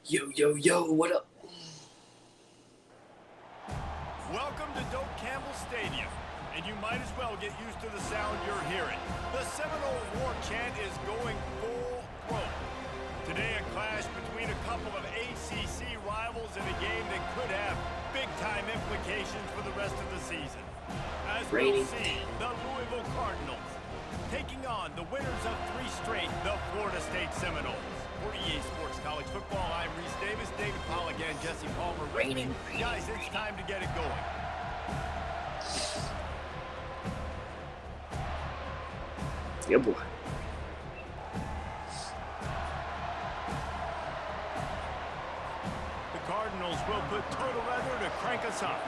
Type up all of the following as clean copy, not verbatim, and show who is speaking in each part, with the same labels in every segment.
Speaker 1: Yo, what up?
Speaker 2: Welcome to Doak Campbell Stadium, and you might as well get used to the sound you're hearing. The Seminole War chant is going full throat. Today, a clash between a couple of ACC rivals in a game that could have big-time implications for the rest of the season. As we'll see, the Louisville Cardinals taking on the winners of 3 straight, the Florida State Seminoles. For EA Sports College Football, I'm Reese Davis, David Pollock, and Jesse Palmer.
Speaker 1: Raining.
Speaker 2: Guys, it's time to get it going.
Speaker 1: Yeah, boy.
Speaker 2: The Cardinals will put total weather to crank us up.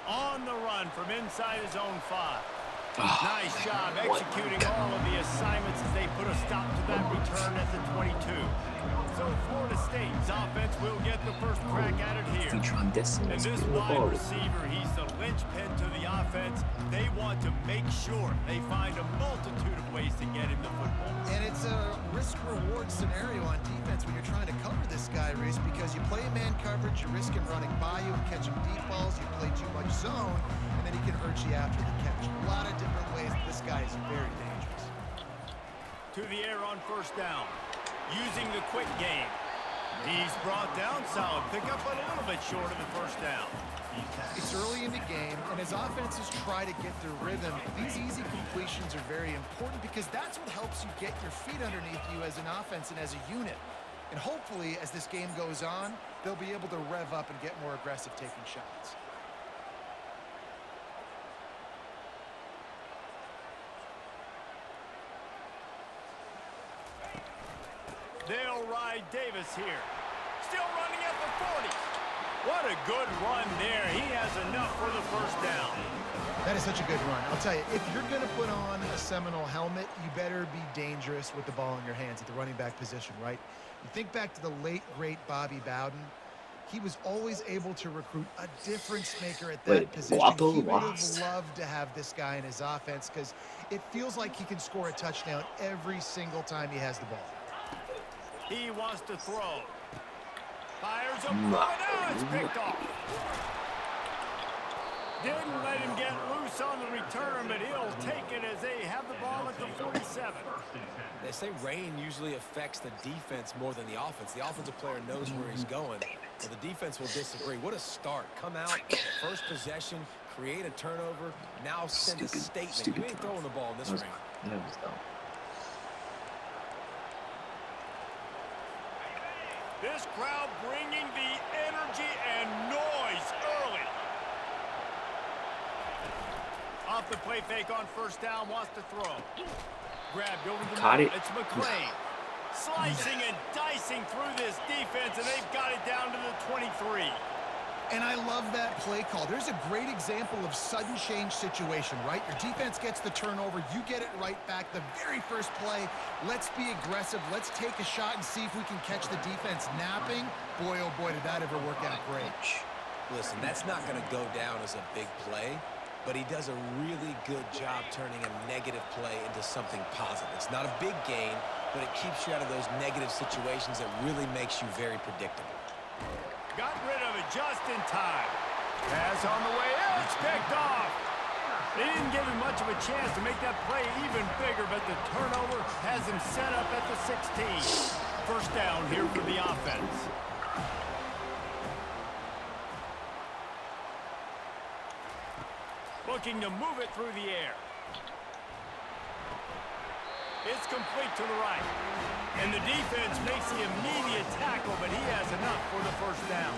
Speaker 2: On the run from inside his own 5. Nice job executing all of the assignments as they put a stop to that return at the 22. So Florida State's offense will get the first crack at it here. And this wide receiver, he's the linchpin to the offense. They want to make sure they find a multitude of ways to get him the football.
Speaker 3: And it's a risk-reward scenario on defense when you're trying to cover this guy, Reese, because you play man coverage, you risk him running by you and catching deep balls, you play too much zone, and then he can hurt you after the catch. A lot of different ways. This guy is very dangerous.
Speaker 2: To the air on first down. Using the quick game. He's brought down solid pickup, but a little bit short of the first down.
Speaker 3: It's early in the game, and as offenses try to get their rhythm, these easy completions are very important because that's what helps you get your feet underneath you as an offense and as a unit. And hopefully, as this game goes on, they'll be able to rev up and get more aggressive taking shots.
Speaker 2: They'll ride Davis here. Still running at the 40. What a good run there. He has enough for the first down.
Speaker 3: That is such a good run. I'll tell you, if you're going to put on a Seminole helmet, you better be dangerous with the ball in your hands at the running back position, right? You think back to the late, great Bobby Bowden. He was always able to recruit a difference maker at that position. He would have loved to have this guy in his offense because it feels like he can score a touchdown every single time he has the ball.
Speaker 2: He wants to throw. Fires a ball. It's picked off. Didn't let him get loose on the return, but he'll take it as they have the ball at the 47.
Speaker 4: They say rain usually affects the defense more than the offense. The offensive player knows where he's going, but the defense will disagree. What a start. Come out, first possession, create a turnover, now send a statement. You ain't throwing the ball in this rain.
Speaker 1: That was dumb.
Speaker 2: This crowd bringing the energy and noise early. Off the play fake on first down, wants to throw. Grabbed over the middle. It's McClain. Slicing and dicing through this defense, and they've got it down to the 23.
Speaker 3: And I love that play call. There's a great example of sudden change situation, right? Your defense gets the turnover. You get it right back. The very first play, let's be aggressive. Let's take a shot and see if we can catch the defense napping. Boy, oh boy, did that ever work out great.
Speaker 4: Listen, that's not going to go down as a big play, but he does a really good job turning a negative play into something positive. It's not a big gain, but it keeps you out of those negative situations that really makes you very predictable.
Speaker 2: Got rid of it just in time. Pass on the way out. It's picked off. They didn't give him much of a chance to make that play even bigger, but the turnover has him set up at the 16. First down here for the offense. Looking to move it through the air. It's complete to the right. And the defense makes the immediate tackle, but he has enough for the first down.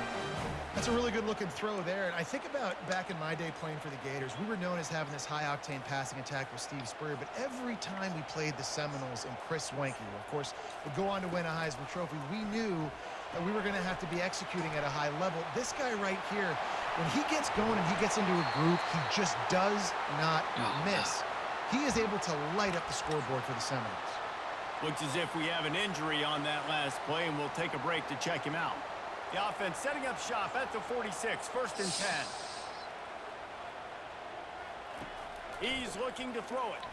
Speaker 3: That's a really good-looking throw there. And I think about back in my day playing for the Gators, we were known as having this high-octane passing attack with Steve Spurrier, but every time we played the Seminoles and Chris Wenke, who, of course, would go on to win a Heisman Trophy, we knew that we were going to have to be executing at a high level. This guy right here, when he gets going and he gets into a groove, he just does not miss. He is able to light up the scoreboard for the Seminoles.
Speaker 2: Looks as if we have an injury on that last play, and we'll take a break to check him out. The offense setting up shop at the 46, first and 10. He's looking to throw it.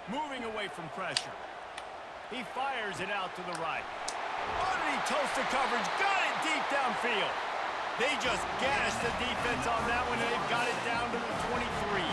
Speaker 2: Moving away from pressure. He fires it out to the right. Underneath toast to coverage. Got it deep downfield. They just gashed the defense on that one, and they've got it down to the 23.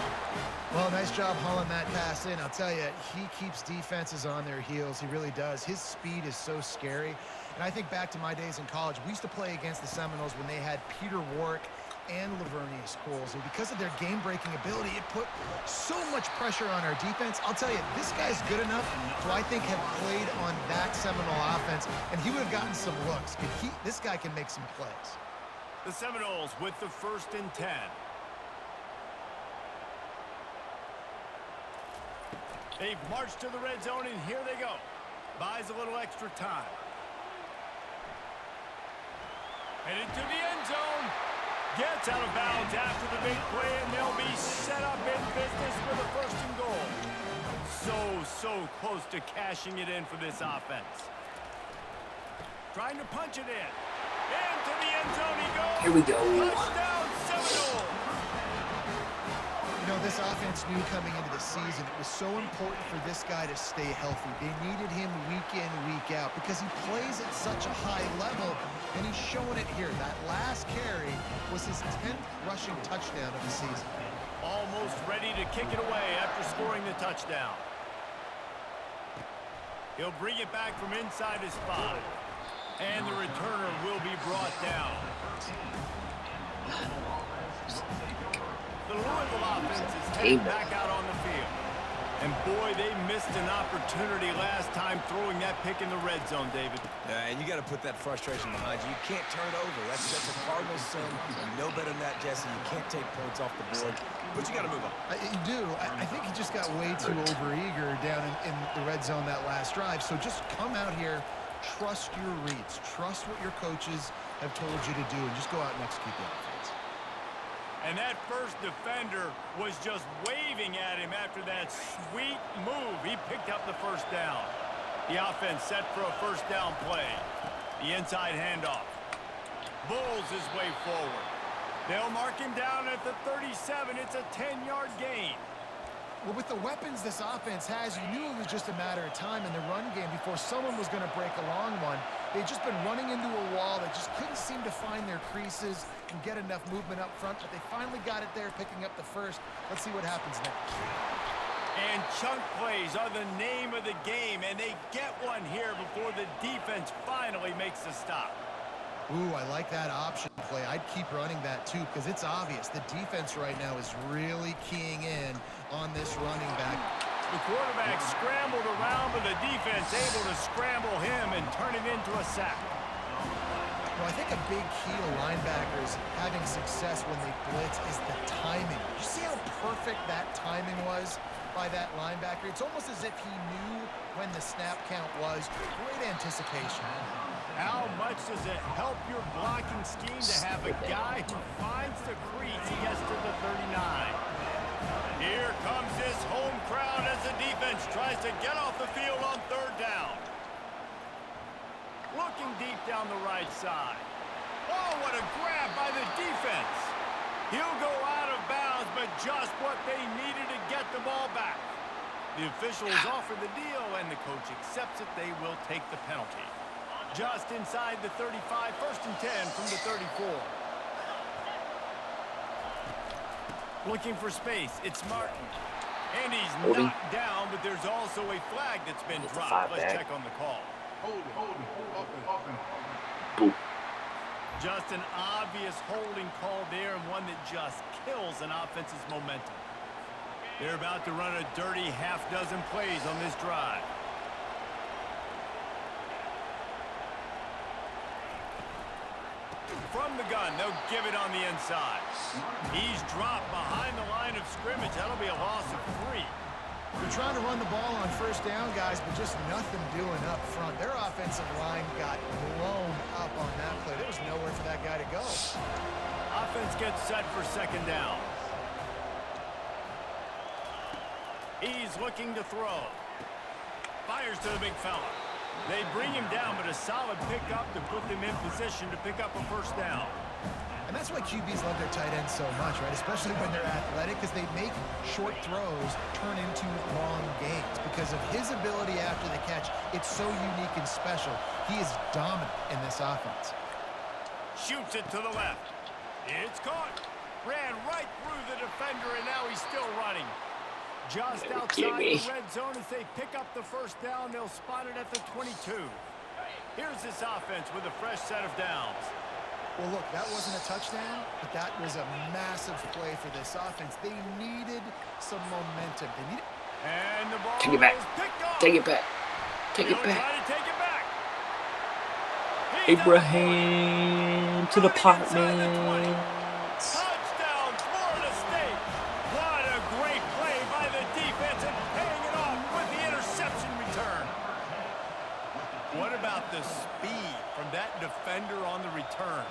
Speaker 3: Well, nice job hauling that pass in. I'll tell you, he keeps defenses on their heels. He really does. His speed is so scary. And I think back to my days in college, we used to play against the Seminoles when they had Peter Warwick and Lavernius Coles. And because of their game-breaking ability, it put so much pressure on our defense. I'll tell you, this guy's good enough to, I think, have played on that Seminole offense, and he would have gotten some looks. This guy can make some plays.
Speaker 2: The Seminoles with the 1st and 10. They've marched to the red zone, and here they go. Buys a little extra time. Headed to the end zone. Gets out of bounds after the big play, and they'll be set up in business with a 1st and goal. So close to cashing it in for this offense. Trying to punch it in. Into the end zone he goes.
Speaker 1: Here we go.
Speaker 2: Touchdown, Seminoles.
Speaker 3: You know, this offense knew coming into the season it was so important for this guy to stay healthy. They needed him week in, week out because he plays at such a high level, and he's showing it here. That last carry was his 10th rushing touchdown of the season.
Speaker 2: Almost ready to kick it away after scoring the touchdown. He'll bring it back from inside his 5. And the returner will be brought down. The Louisville offense is headed back out on the field. And boy, they missed an opportunity last time throwing that pick in the red zone, David.
Speaker 4: And you got to put that frustration behind you. You can't turn it over. That's a Cardinal sin. You know better than that, Jesse. You can't take points off the board. But you got to move on.
Speaker 3: You do. I think he just got way too overeager down in the red zone that last drive. So just come out here. Trust your reads. Trust what your coaches have told you to do, and just go out and execute the offense.
Speaker 2: And that first defender was just waving at him after that sweet move. He picked up the 1st down. The offense set for a 1st down play. The inside handoff. Bulls his way forward. They'll mark him down at the 37. It's a 10-yard gain.
Speaker 3: Well, with the weapons this offense has, you knew it was just a matter of time in the run game before someone was going to break a long one. They'd just been running into a wall that just couldn't seem to find their creases and get enough movement up front, but they finally got it there, picking up the 1st. Let's see what happens next.
Speaker 2: And chunk plays are the name of the game, and they get one here before the defense finally makes the stop.
Speaker 3: Ooh, I like that option play. I'd keep running that, too, because it's obvious. The defense right now is really keying in on this running back.
Speaker 2: The quarterback scrambled around, but the defense able to scramble him and turn it into a sack.
Speaker 3: Well, I think a big key to linebackers having success when they blitz is the timing. You see how perfect that timing was by that linebacker? It's almost as if he knew when the snap count was. Great anticipation.
Speaker 2: How much does it help your blocking scheme to have a guy who finds the crease? He gets to the 39. Here comes this home crowd as the defense tries to get off the field on 3rd down. Looking deep down the right side. Oh, what a grab by the defense. He'll go out of bounds, but just what they needed to get the ball back. The officials offer the deal, and the coach accepts it. They will take the penalty. Just inside the 35, 1st and 10 from the 34. Looking for space, it's Martin. And he's knocked down, but there's also a flag that's been dropped. Let's check on the call.
Speaker 5: Hold it.
Speaker 1: Boom.
Speaker 2: Just an obvious holding call there, and one that just kills an offense's momentum. They're about to run a dirty half-dozen plays on this drive. From the gun, they'll give it on the inside. He's dropped behind the line of scrimmage. That'll be a loss of 3.
Speaker 3: They're trying to run the ball on 1st down, guys, but just nothing doing up front. Their offensive line got blown up on that play. There was nowhere for that guy to go.
Speaker 2: Offense gets set for 2nd down. He's looking to throw. Fires to the big fella. They bring him down, but a solid pickup to put them in position to pick up a 1st down.
Speaker 3: And that's why QBs love their tight ends so much, right? Especially when they're athletic, because they make short throws turn into long gains. Because of his ability after the catch, it's so unique and special. He is dominant in this offense.
Speaker 2: Shoots it to the left. It's caught. Ran right through the defender, and now he's still running. Just outside the red zone as they pick up the first down. They'll spot it at the 22. Here's this offense with a fresh set of downs.
Speaker 3: Well, look, that wasn't a touchdown, but that was a massive play for this offense. They needed some momentum. They needed...
Speaker 2: And the ball
Speaker 1: Take it back.
Speaker 2: is picked off.
Speaker 1: Take it back. Take it
Speaker 2: They'll
Speaker 1: back.
Speaker 2: try to take it back.
Speaker 1: Abraham to the pot, man.
Speaker 2: Touchdown, Florida State. What a great play by the defense and paying it off with the interception return. What about the speed from that defender on the return?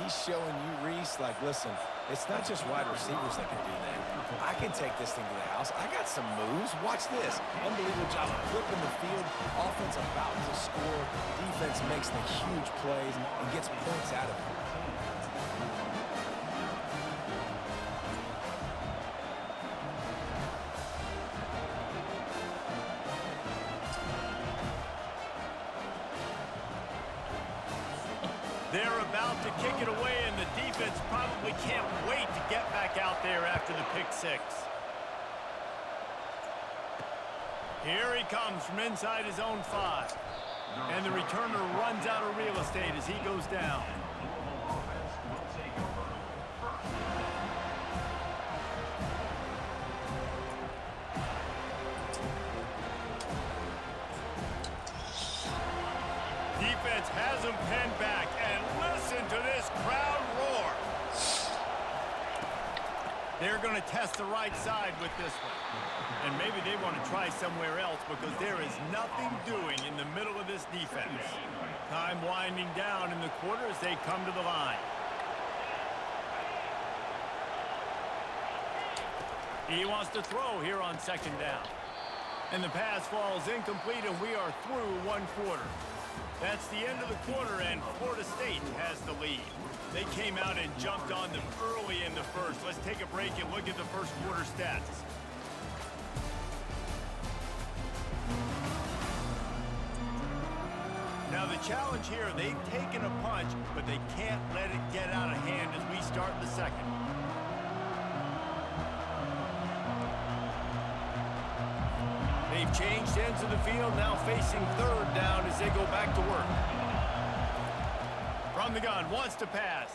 Speaker 4: He's showing you, Reese, like, listen, it's not just wide receivers that can do that. I can take this thing to the house. I got some moves. Watch this. Unbelievable job of flipping the field. Offense about to score. Defense makes the huge plays and gets points out of it.
Speaker 2: They're about to kick it away, and the defense probably can't wait to get back out there after the pick six. Here he comes from inside his own 5. And the returner runs out of real estate as he goes down. Defense has him pinned back, and listen to this crowd roar. They're going to test the right side with this one. And maybe they want to try somewhere else because there is nothing doing in the middle of this defense. Time winding down in the quarter as they come to the line. He wants to throw here on second down. And the pass falls incomplete, and we are through one quarter. That's the end of the quarter, and Florida State has the lead. They came out and jumped on them early in the first. Let's take a break and look at the first quarter stats. Now the challenge here, they've taken a punch, but they can't let it get out of hand as we start the second. They've changed ends of the field, now facing third down as they go back to work. From the gun, wants to pass.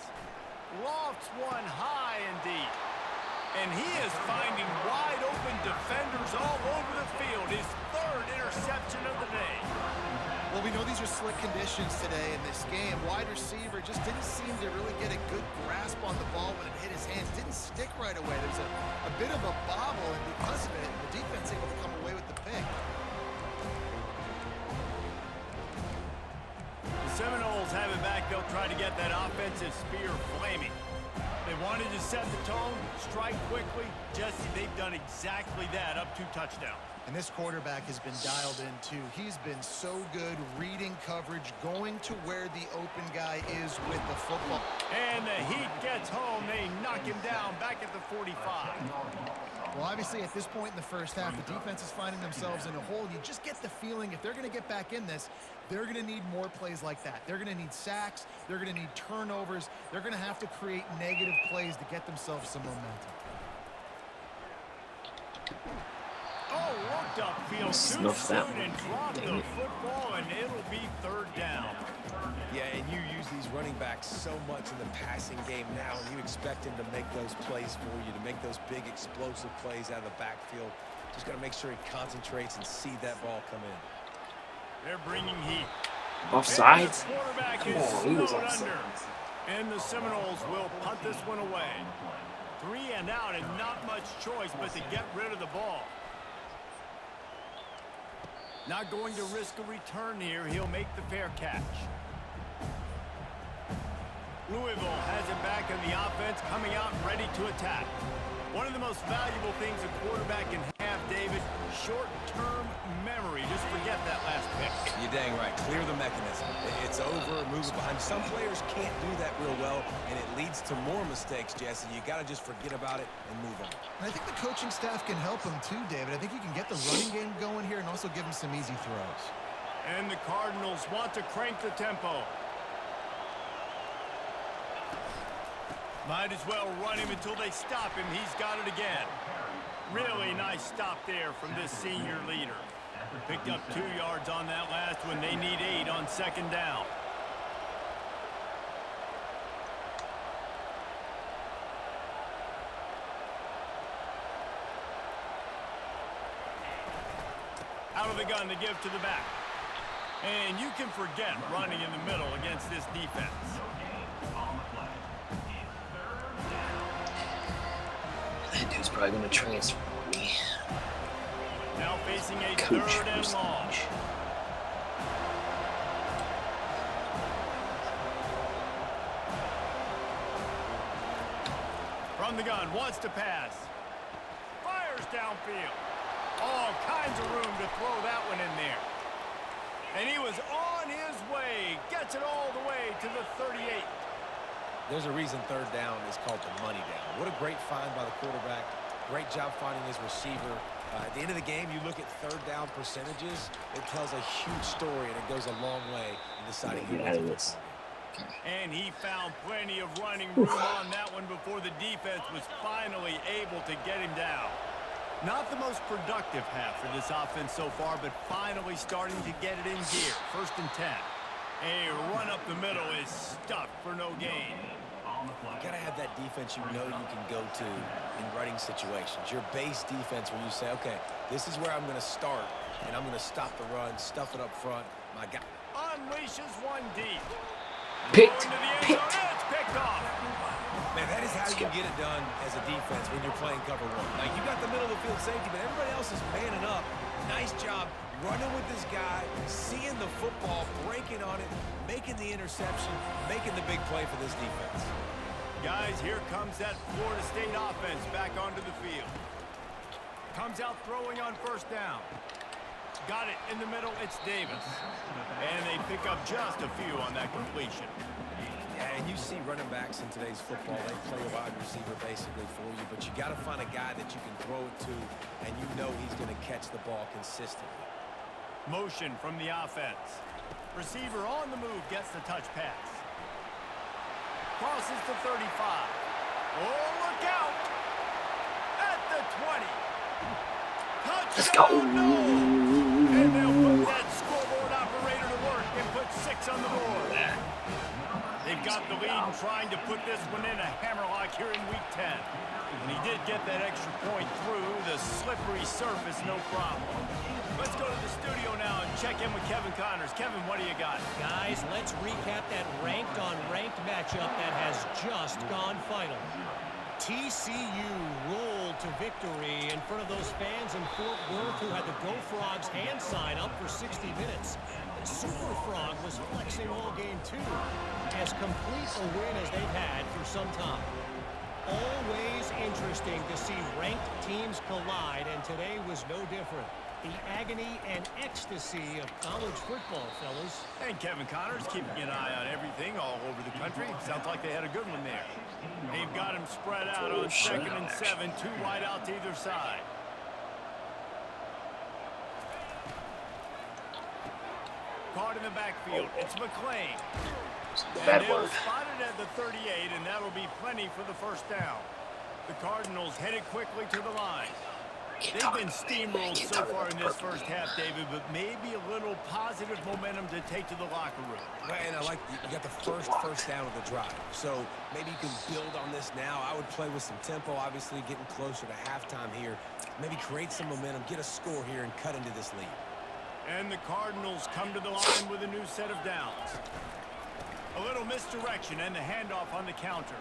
Speaker 2: Lofts one high and deep. And he is finding wide open defenders all over the field. His third interception of the day.
Speaker 3: Well, we know these are slick conditions today in this game. Wide receiver just didn't seem to really get a good grasp on the ball when it hit his hands. Didn't stick right away. There's a bit of a bobble, and because of it, the defense able to come away with the pick.
Speaker 2: The Seminoles have it back. They'll try to get that offensive spear flaming. They wanted to set the tone, strike quickly. Jesse, they've done exactly that, up 2 touchdowns.
Speaker 3: And this quarterback has been dialed in, too. He's been so good reading coverage, going to where the open guy is with the football.
Speaker 2: And the Heat gets home. They knock him down back at the 45.
Speaker 3: Well, obviously, at this point in the first half, the defense is finding themselves in a hole. You just get the feeling if they're going to get back in this, they're going to need more plays like that. They're going to need sacks. They're going to need turnovers. They're going to have to create negative plays to get themselves some momentum.
Speaker 2: Oh, looked upfield too
Speaker 1: Snuff that
Speaker 2: soon
Speaker 1: one.
Speaker 2: and dropped the football, and it'll be third down.
Speaker 4: Yeah, and you use these running backs so much in the passing game now, and you expect him to make those plays for you, to make those big explosive plays out of the backfield. Just got to make sure he concentrates and see that ball come in.
Speaker 2: They're bringing heat.
Speaker 1: Offsides?
Speaker 2: And the quarterback
Speaker 1: Come
Speaker 2: is
Speaker 1: on, he was
Speaker 2: snowed
Speaker 1: offside.
Speaker 2: under. And the Seminoles will punt this one away. 3 and out, and not much choice but to get rid of the ball. Not going to risk a return here. He'll make the fair catch. Louisville has it back in the offense, coming out ready to attack. One of the most valuable things a quarterback can have David. Short-term memory. Just forget that last pick.
Speaker 4: You're dang right. Clear the mechanism. It's over, move it behind. Some players can't do that real well, and it leads to more mistakes, Jesse. You got to just forget about it and move on.
Speaker 3: And I think the coaching staff can help him too, David. I think you can get the running game going here and also give him some easy throws.
Speaker 2: And the Cardinals want to crank the tempo. Might as well run him until they stop him. He's got it again. Really nice stop there from this senior leader. Picked up 2 yards on that last one. They need 8 on second down. Out of the gun to give to the back. And you can forget running in the middle against this defense.
Speaker 1: That dude's probably going to transfer me.
Speaker 2: Now facing a
Speaker 1: Coach,
Speaker 2: third and long. From the gun, wants to pass. Fires downfield. All kinds of room to throw that one in there. And he was on his way. Gets it all the way to the 38.
Speaker 4: There's a reason third down is called the money down. What a great find by the quarterback. Great job finding his receiver. At the end of the game, you look at third down percentages. It tells a huge story, and it goes a long way in deciding who wins a football game.
Speaker 2: And he found plenty of running room on that one before the defense was finally able to get him down. Not the most productive half for this offense so far, but finally starting to get it in gear. 1st and 10. A run up the middle is stuffed for no gain.
Speaker 4: You got to have that defense you know you can go to in running situations. Your base defense where you say, okay, this is where I'm going to start, and I'm going to stop the run, stuff it up front. My guy
Speaker 2: Unleashes one deep.
Speaker 1: Picked.
Speaker 2: Going to the end
Speaker 1: Picked.
Speaker 2: zone. It's picked off.
Speaker 4: Man, that is how you get it done as a defense when you're playing cover one. Like, you got the middle of the field safety, but everybody else is manning up. Nice job running with this guy, seeing the football, breaking on it, making the interception, making the big play for this defense.
Speaker 2: Guys, here comes that Florida State offense back onto the field. Comes out throwing on 1st down. Got it in the middle. It's Davis. And they pick up just a few on that completion.
Speaker 4: Yeah, and you see running backs in today's football, they play a wide receiver basically for you, but you got to find a guy that you can throw it to, and you know he's going to catch the ball consistently.
Speaker 2: Motion from the offense. Receiver on the move gets the touch pass. Crosses to 35. Oh, look out! At the 20. Touchdown!
Speaker 1: Let's go.
Speaker 2: No! And they'll put that scoreboard operator to work and put 6 on the board. They've got the lead and trying to put this one in a hammerlock here in Week 10. And he did get that extra point through the slippery surface, no problem. Let's go to the studio now and check in with Kevin Connors. Kevin, what do you got?
Speaker 6: Guys, let's recap that ranked-on-ranked matchup that has just gone final. TCU rolled to victory in front of those fans in Fort Worth who had the Go Frogs hand sign up for 60 minutes. The Super Frog was flexing all game too, as complete a win as they've had for some time. Always interesting to see ranked teams collide, and today was no different. The agony and ecstasy of college football, fellas.
Speaker 2: And Kevin Connors keeping an eye on everything all over the country. Sounds like they had a good one there. They've got him spread out on 2nd and 7, 2 wide out to either side. Caught in the backfield. It's McClain.
Speaker 1: Bad
Speaker 2: And they'll
Speaker 1: word.
Speaker 2: spot it at the 38, and that'll be plenty for the 1st down. The Cardinals headed quickly to the line. They've been steamrolled so far in this first half, David, but maybe a little positive momentum to take to the locker room.
Speaker 4: Right, and I like you got the first down of the drive. So maybe you can build on this now. I would play with some tempo, obviously getting closer to halftime here. Maybe create some momentum, get a score here, and cut into this lead.
Speaker 2: And the Cardinals come to the line with a new set of downs. A little misdirection and the handoff on the counter.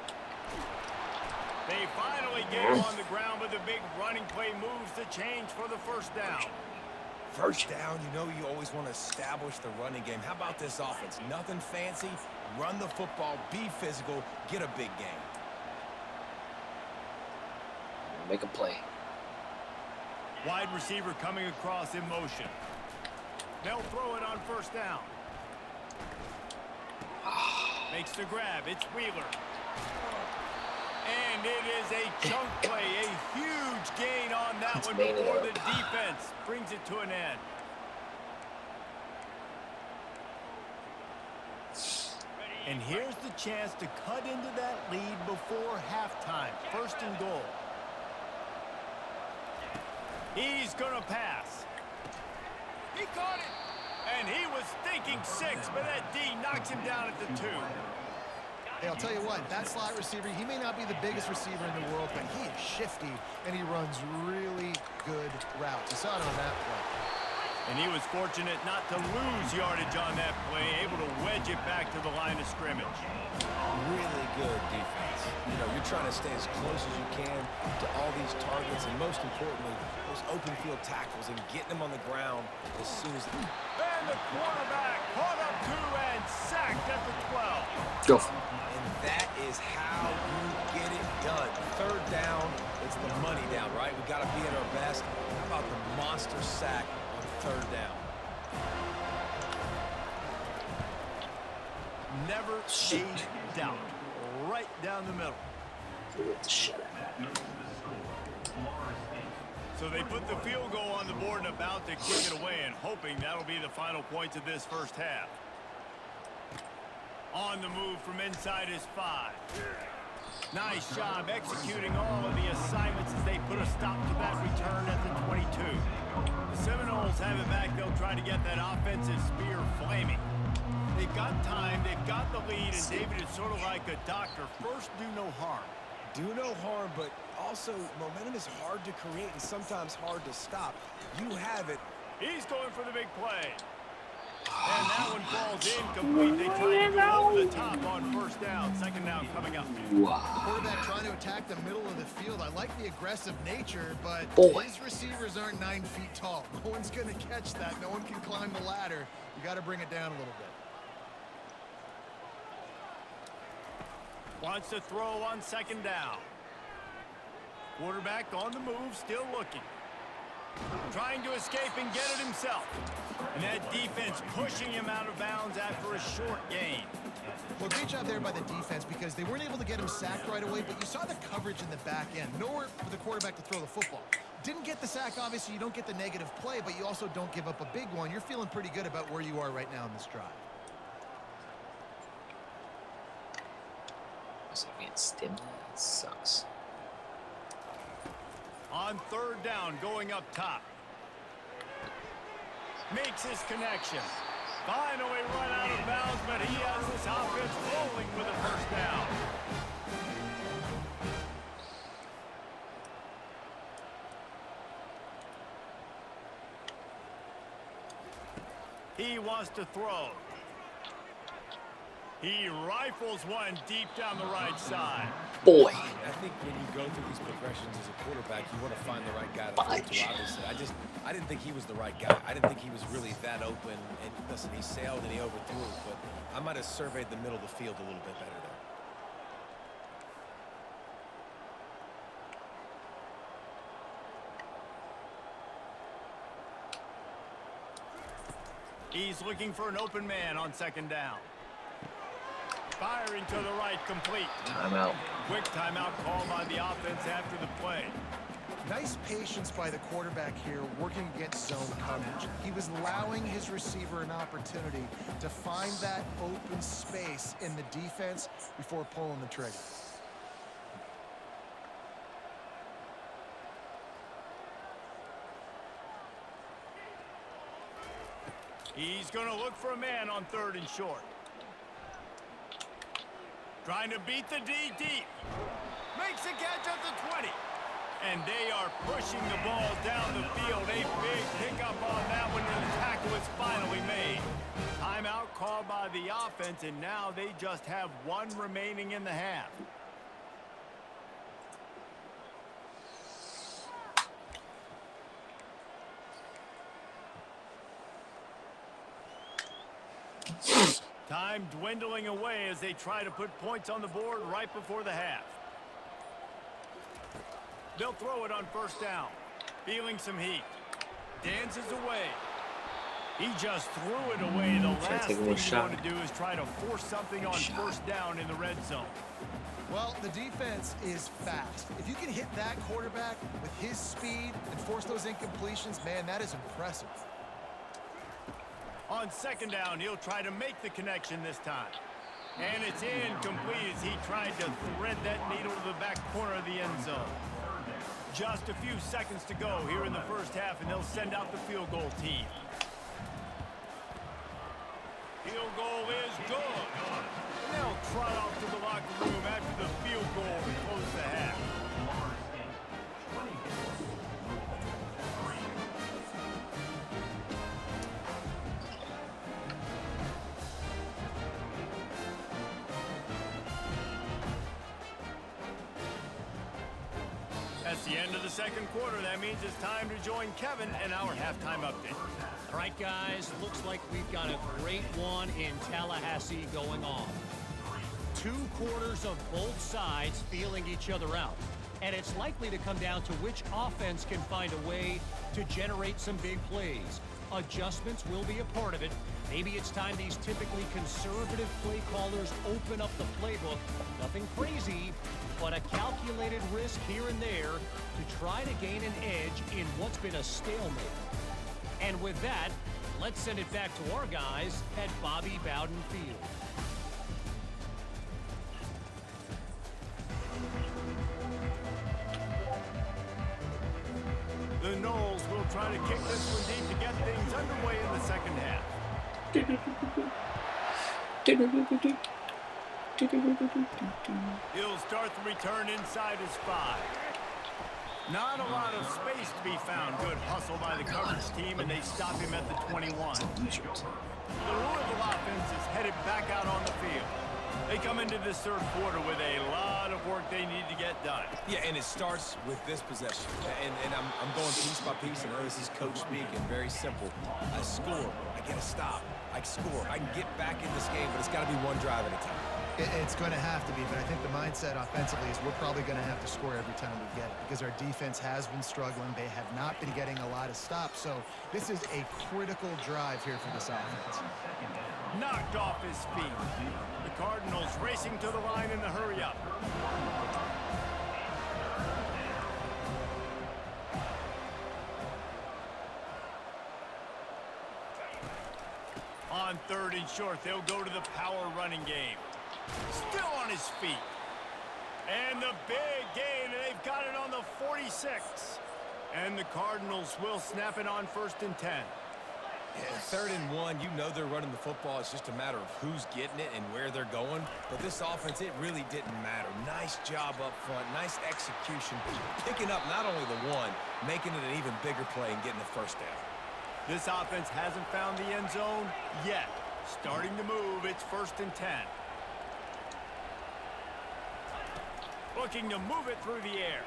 Speaker 2: They finally get him on the ground, but the big running play moves the change for the 1st down.
Speaker 4: First down, you know you always want to establish the running game. How about this offense? Nothing fancy. Run the football, be physical, get a big game.
Speaker 1: Make a play.
Speaker 2: Wide receiver coming across in motion. They'll throw it on first down. Makes the grab. It's Wheeler. And it is a chunk play. A huge gain on that one before the defense brings it to an end. And here's the chance to cut into that lead before halftime. First and goal. He's going to pass. He caught it. And he was thinking 6, but that D knocks him down at the 2.
Speaker 3: Hey, I'll tell you what, that slot receiver, he may not be the biggest receiver in the world, but he is shifty, and he runs really good routes. You saw it on that play.
Speaker 2: And he was fortunate not to lose yardage on that play, able to wedge it back to the line of scrimmage.
Speaker 4: Really good defense. You know, you're trying to stay as close as you can to all these targets, and most importantly, those open field tackles and getting them on the ground as soon as...
Speaker 2: And the quarterback caught up to and sacked at the 12.
Speaker 1: Go.
Speaker 4: And that is how you get it done. Third down, it's the money down, right? We got to be at our best. How about the monster sack on third down?
Speaker 2: Never a doubt. Right down the middle.
Speaker 1: Shut up.
Speaker 2: So they put the field goal on the board and about to kick it away, and hoping that'll be the final points of this first half. On the move from inside his 5. Nice job executing all of the assignments as they put a stop to that return at the 22. The Seminoles have it back. They'll try to get that offensive spear flaming. They've got time, they've got the lead, and David is sort of like a doctor. First, do no harm.
Speaker 4: Do no harm, but also momentum is hard to create and sometimes hard to stop. You have it.
Speaker 2: He's going for the big play. And that one falls incomplete. They try to go over the top on first down. Second down coming up.
Speaker 3: The quarterback trying to attack the middle of the field. I like the aggressive nature, but his receivers aren't 9 feet tall. No one's going to catch that. No one can climb the ladder. You got to bring it down a little bit.
Speaker 2: Wants to throw on second down. Quarterback on the move, still looking. Trying to escape and get it himself. And that defense pushing him out of bounds after a short gain.
Speaker 3: Well, great job there by the defense because they weren't able to get him sacked right away, but you saw the coverage in the back end. Nowhere for the quarterback to throw the football. Didn't get the sack, obviously. You don't get the negative play, but you also don't give up a big one. You're feeling pretty good about where you are right now in this drive.
Speaker 1: Stim sucks.
Speaker 2: On third down, going up top. Makes his connection. Finally run out of bounds, but he has this offense rolling with a first down. He wants to throw. He rifles one deep down the right side.
Speaker 1: Boy.
Speaker 4: I think when you go through these progressions as a quarterback, you want to find the right guy to throw to, obviously. I didn't think he was the right guy. I didn't think he was really that open. And listen, he sailed and he overthrew it, but I might have surveyed the middle of the field a little bit better there.
Speaker 2: He's looking for an open man on second down. Firing to the right, complete.
Speaker 1: Timeout.
Speaker 2: Quick timeout call by the offense after the play.
Speaker 3: Nice patience by the quarterback here, working against zone coverage. He was allowing his receiver an opportunity to find that open space in the defense before pulling the trigger.
Speaker 2: He's going to look for a man on third and short. Trying to beat the D deep. Makes a catch at the 20. And they are pushing the ball down the field. A big pickup on that one, and the tackle is finally made. Timeout called by the offense, and now they just have one remaining in the half. Time dwindling away as they try to put points on the board right before the half. They'll throw it on first down. Feeling some heat. Dances away. He just threw it away. The last thing you want to do is try to force something on first down in the red zone.
Speaker 3: Well, the defense is fast. If you can hit that quarterback with his speed and force those incompletions, man, that is impressive.
Speaker 2: On second down, he'll try to make the connection this time. And it's incomplete as he tried to thread that needle to the back corner of the end zone. Just a few seconds to go here in the first half, and they'll send out the field goal team. Field goal is good. And they'll trot off to the locker room after the field goal to close the half. That's the end of the second quarter. That means it's time to join Kevin and our halftime update.
Speaker 6: All right, guys, looks like we've got a great one in Tallahassee going on. 2 quarters of both sides feeling each other out. And it's likely to come down to which offense can find a way to generate some big plays. Adjustments will be a part of it. Maybe it's time these typically conservative play callers open up the playbook. Nothing crazy, but a calculated risk here and there to try to gain an edge in what's been a stalemate. And with that, let's send it back to our guys at Bobby Bowden Field.
Speaker 2: The Noles will try to kick this one deep to get things underway in the second half. He'll start the return inside his 5. Not a lot of space to be found. Good hustle by the coverage team, and they stop him at the 21. The Louisville offense is headed back out on the field. They come into this third quarter with a lot of work they need to get done.
Speaker 4: Yeah, and it starts with this possession. And I'm going piece by piece. I know this is coach speak and very simple. I score. I get a stop. I score. I can get back in this game, but it's got to be one drive at a time.
Speaker 3: It's going to have to be, but I think the mindset offensively is we're probably going to have to score every time we get it because our defense has been struggling. They have not been getting a lot of stops, so this is a critical drive here for this offense.
Speaker 2: Knocked off his feet. The Cardinals racing to the line in the hurry-up. On 3rd and short, they'll go to the power running game. Still on his feet. And the big gain, and they've got it on the 46. And the Cardinals will snap it on 1st and 10.
Speaker 4: Yeah, 3rd and 1, you know they're running the football. It's just a matter of who's getting it and where they're going. But this offense, it really didn't matter. Nice job up front, nice execution. Picking up not only the one, making it an even bigger play and getting the first down.
Speaker 2: This offense hasn't found the end zone yet. Starting to move, it's 1st and 10. Looking to move it through the air.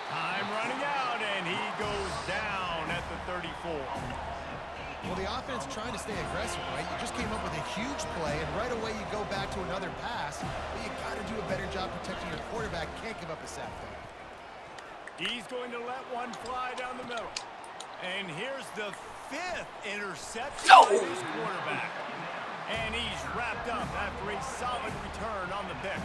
Speaker 2: Time running out, and he goes down at the 34.
Speaker 3: Well, the offense trying to stay aggressive, right? You just came up with a huge play, and right away you go back to another pass. But you got to do a better job protecting your quarterback. Can't give up a sack there.
Speaker 2: He's going to let one fly down the middle. And here's the 5th interception by his quarterback. And he's wrapped up after a solid return on the pick.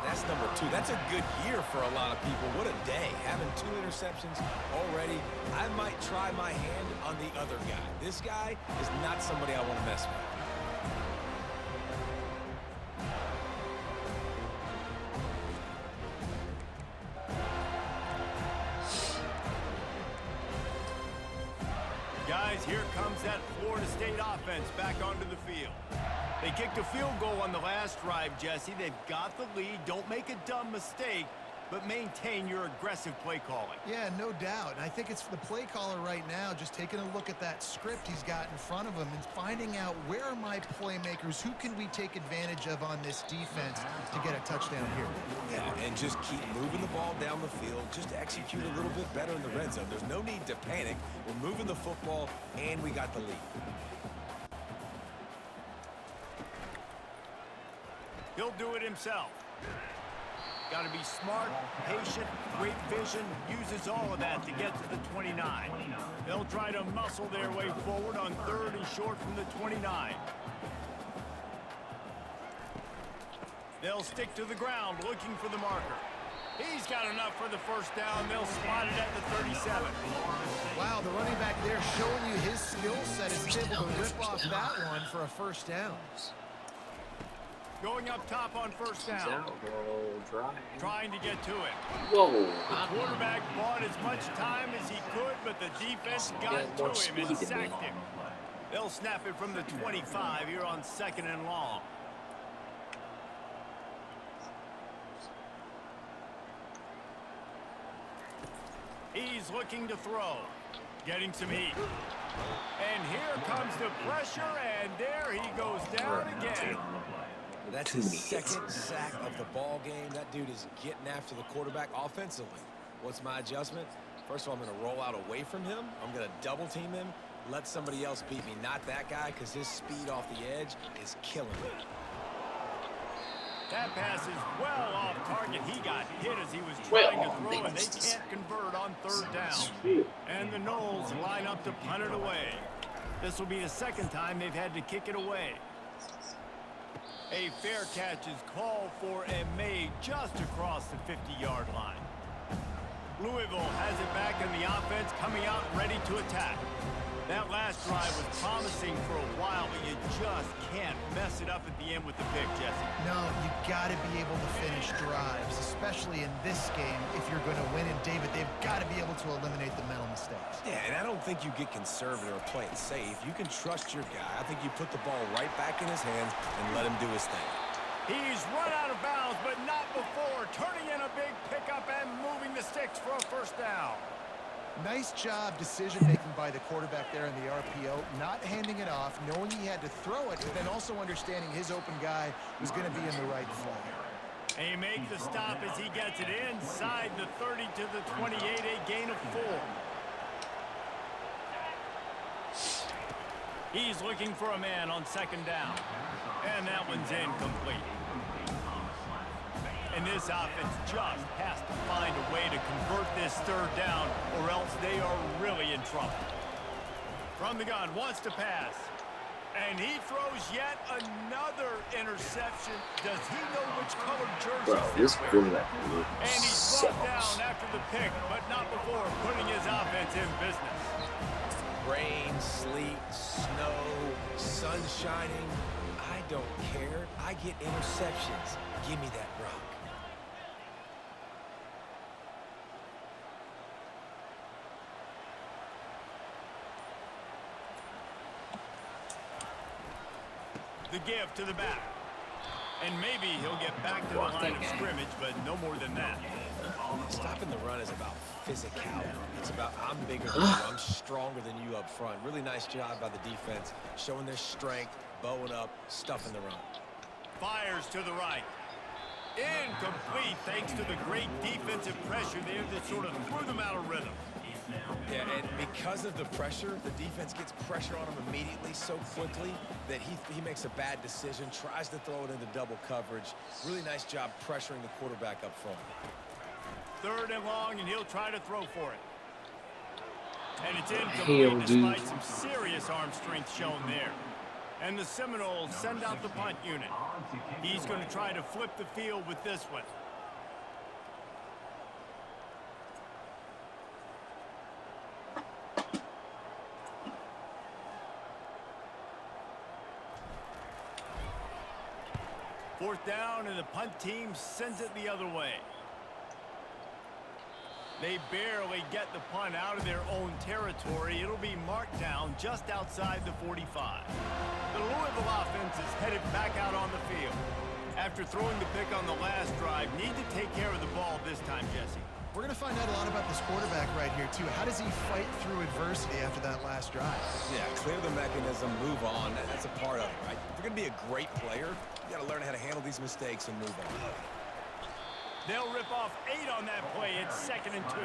Speaker 4: That's number 2. That's a good year for a lot of people. What a day. Having 2 interceptions already. I might try my hand on the other guy. This guy is not somebody I want to mess with.
Speaker 2: Guys, here comes that Florida State offense back onto the field. They kicked a field goal on the last drive, Jesse. They've got the lead. Don't make a dumb mistake, but maintain your aggressive play calling.
Speaker 3: Yeah, no doubt. And I think it's the play caller right now just taking a look at that script he's got in front of him and finding out where are my playmakers, who can we take advantage of on this defense to get a touchdown here.
Speaker 4: Yeah, and just keep moving the ball down the field. Just execute a little bit better in the red zone. There's no need to panic. We're moving the football, and we got the lead.
Speaker 2: He'll do it himself. Got to be smart, patient, great vision, uses all of that to get to the 29. They'll try to muscle their way forward on 3rd and short from the 29. They'll stick to the ground looking for the marker. He's got enough for the first down. They'll spot it at the 37.
Speaker 3: Wow, the running back there showing you his skill set is able to rip off that one for a first down.
Speaker 2: Going up top on first down. Trying to get to it.
Speaker 1: Whoa.
Speaker 2: The quarterback bought as much time as he could, but the defense got to him and sacked him. They'll snap it from the 25 here on 2nd and long. He's looking to throw. Getting some heat. And here comes the pressure, and there he goes down again.
Speaker 4: That's his 2nd sack of the ball game. That dude is getting after the quarterback offensively. What's my adjustment? First of all, I'm going to roll out away from him. I'm going to double team him. Let somebody else beat me, not that guy, because his speed off the edge is killing me.
Speaker 2: That pass is well off target. He got hit as he was trying to throw, and they can't convert on 3rd down. And the Knowles line up to punt it away. This will be the 2nd time they've had to kick it away. A fair catch is called for and made just across the 50-yard line. Louisville has it back in the offense, coming out ready to attack. That last drive was promising for a while, but you just can't mess it up at the end with the pick, Jesse.
Speaker 3: No, you got to be able to finish drives, especially in this game. If you're going to win, and David, they've got to be able to eliminate the mental mistakes.
Speaker 4: Yeah, and I don't think you get conservative or play it safe. You can trust your guy. I think you put the ball right back in his hands and let him do his thing.
Speaker 2: He's run out of bounds, but not before. Turning in a big pickup and moving the sticks for a first down.
Speaker 3: Nice job decision-making by the quarterback there in the RPO, not handing it off, knowing he had to throw it, but then also understanding his open guy was going to be in the right flat.
Speaker 2: They make the stop as he gets it inside the 30 to the 28, a gain of 4. He's looking for a man on 2nd down, and that one's incomplete. And this offense just has to find a way to convert this 3rd down, or else they are really in trouble. From the gun, wants to pass. And he throws yet another interception. Does he know which colored jersey he's wearing? And he's brought down after the pick, but not before putting his offense in business.
Speaker 4: Rain, sleet, snow, sun shining. I don't care. I get interceptions. Give me that rock.
Speaker 2: The give to the back. And maybe he'll get back to the line of scrimmage, but no more than that.
Speaker 4: Stopping the run is about physicality. It's about I'm bigger than you, I'm stronger than you up front. Really nice job by the defense, showing their strength, bowing up, stuffing the run.
Speaker 2: Fires to the right. Incomplete thanks to the great defensive pressure there that sort of threw them out of rhythm.
Speaker 4: Yeah, and because of the pressure, the defense gets pressure on him immediately so quickly that he makes a bad decision, tries to throw it into double coverage. Really nice job pressuring the quarterback up front.
Speaker 2: 3rd and long, and he'll try to throw for it. And it's incomplete despite some serious arm strength shown there. And the Seminoles send out the punt unit. He's going to try to flip the field with this one. Fourth down, and the punt team sends it the other way. They barely get the punt out of their own territory. It'll be marked down just outside the 45. The Louisville offense is headed back out on the field. After throwing the pick on the last drive, need to take care of the ball this time, Jesse.
Speaker 3: We're going to find out a lot about this quarterback right here, too. How does he fight through adversity after that last drive?
Speaker 4: Yeah, clear the mechanism, move on. That's a part of it, right? If you're going to be a great player, you got to learn how to handle these mistakes and move on.
Speaker 2: They'll rip off 8 on that play. It's 2nd and 2.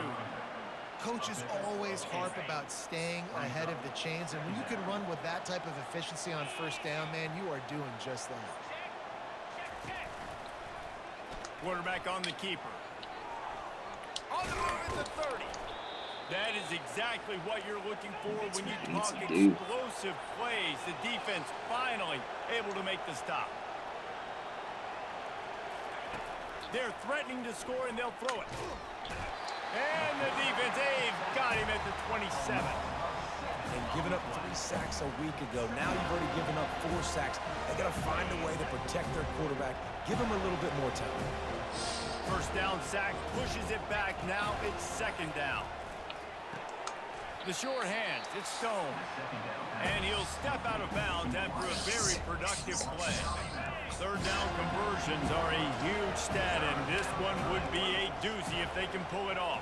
Speaker 3: Coaches always harp about staying ahead of the chains, and when you can run with that type of efficiency on first down, man, you are doing just that.
Speaker 2: Quarterback on the keeper. On the move at the 30. That is exactly what you're looking for when you talk explosive plays. The defense finally able to make the stop. They're threatening to score, and they'll throw it. And the defense, they've got him at the 27.
Speaker 4: And giving up 3 sacks a week ago. Now you've already given up 4 sacks. They got to find a way to protect their quarterback. Give him a little bit more time.
Speaker 2: First down sack pushes it back. Now it's second down. The short hands, it's Stone. And he'll step out of bounds after a very productive play. Third down conversions are a huge stat, and this one would be a doozy if they can pull it off.